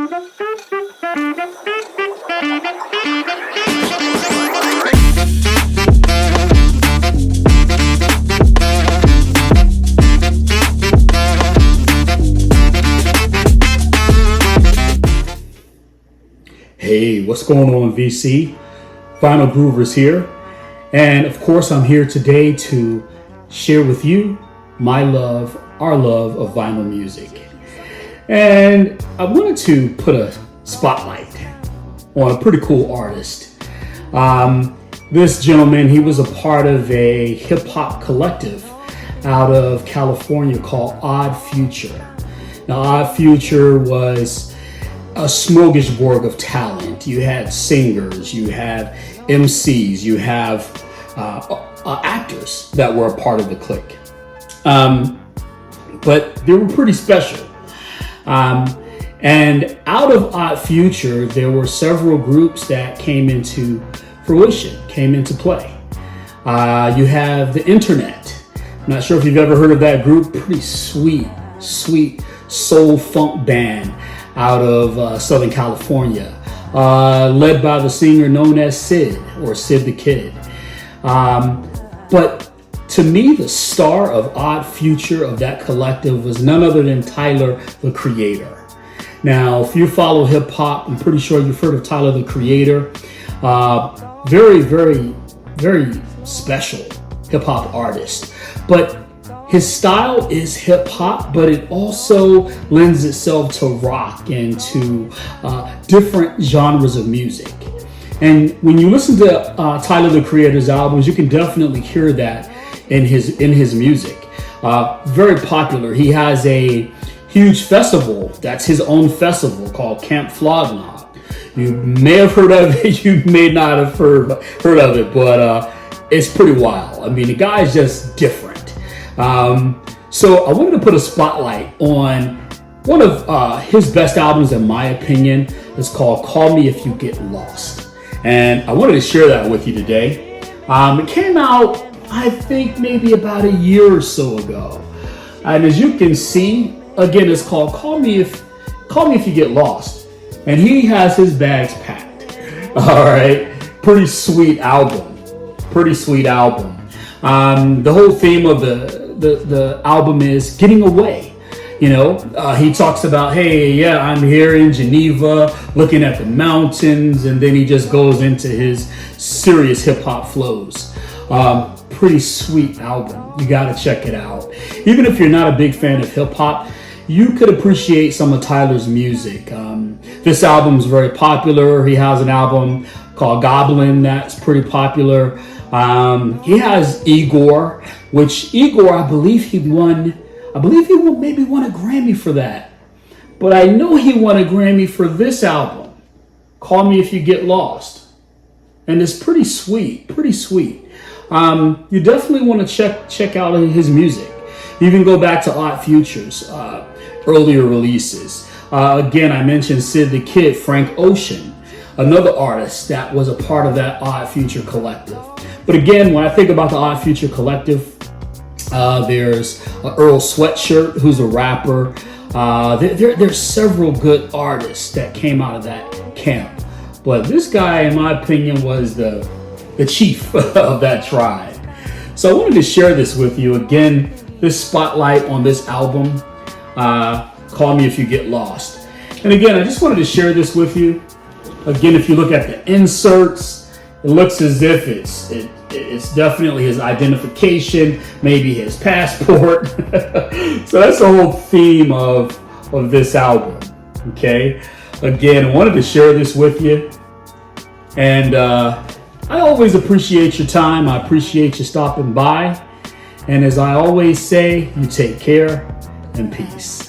Hey, what's going on, VC? Vinyl Groovers here. And of course, I'm here today to share with you my love, our love of vinyl music. And I wanted to put a spotlight on a pretty cool artist. This gentleman, he was a part of a hip hop collective out of California called Odd Future. Now, Odd Future was a smorgasbord of talent. You had singers, you have MCs, you have actors that were a part of the clique. But they were pretty special. And out of Odd Future, there were several groups that came into fruition, came into play. You have the Internet. I'm not sure if you've ever heard of that group. Pretty sweet soul funk band out of Southern California, led by the singer known as Sid, or Sid the Kid. But to me, the star of Odd Future, of that collective, was none other than Tyler, the Creator. Now, if you follow hip hop, I'm pretty sure you've heard of Tyler, the Creator. Very, very, very special hip hop artist. But his style is hip hop, but it also lends itself to rock and to different genres of music. And when you listen to Tyler, the Creator's albums, you can definitely hear that in his music. Very popular. He has a huge festival that's his own festival called Camp Flog Gnaw. You may have heard of it, you may not have heard of it, but it's pretty wild. I mean, the guy's just different. So I wanted to put a spotlight on one of his best albums, in my opinion. It's called Call Me If You Get Lost. And I wanted to share that with you today. It came out, I think, maybe about a year or so ago. And as you can see, again, it's called Call Me If You Get Lost. And he has his bags packed. All right. Pretty sweet album. The whole theme of the album is getting away. You know, he talks about, hey, yeah, I'm here in Geneva looking at the mountains, and then he just goes into his serious hip hop flows. Pretty sweet album. You got to check it out. Even if you're not a big fan of hip hop, you could appreciate some of Tyler's music. This album is very popular. He has an album called Goblin that's pretty popular. He has Igor, which Igor, I believe he maybe won a Grammy for that. But I know he won a Grammy for this album, Call Me If You Get Lost. And it's pretty sweet. You definitely want to check out his music. You can go back to Odd Future's earlier releases. Again, I mentioned Sid the Kid, Frank Ocean, another artist that was a part of that Odd Future collective. But again, when I think about the Odd Future collective, there's Earl Sweatshirt, who's a rapper. There's several good artists that came out of that camp. But this guy, in my opinion, was the chief of that tribe. So I wanted to share this with you. Again, this spotlight on this album, Call Me If You Get Lost. And again, I just wanted to share this with you. Again, if you look at the inserts, it looks as if it's definitely his identification, maybe his passport. So that's the whole theme of this album. Okay. Again, I wanted to share this with you. And I always appreciate your time. I appreciate you stopping by. And as I always say, you take care and peace.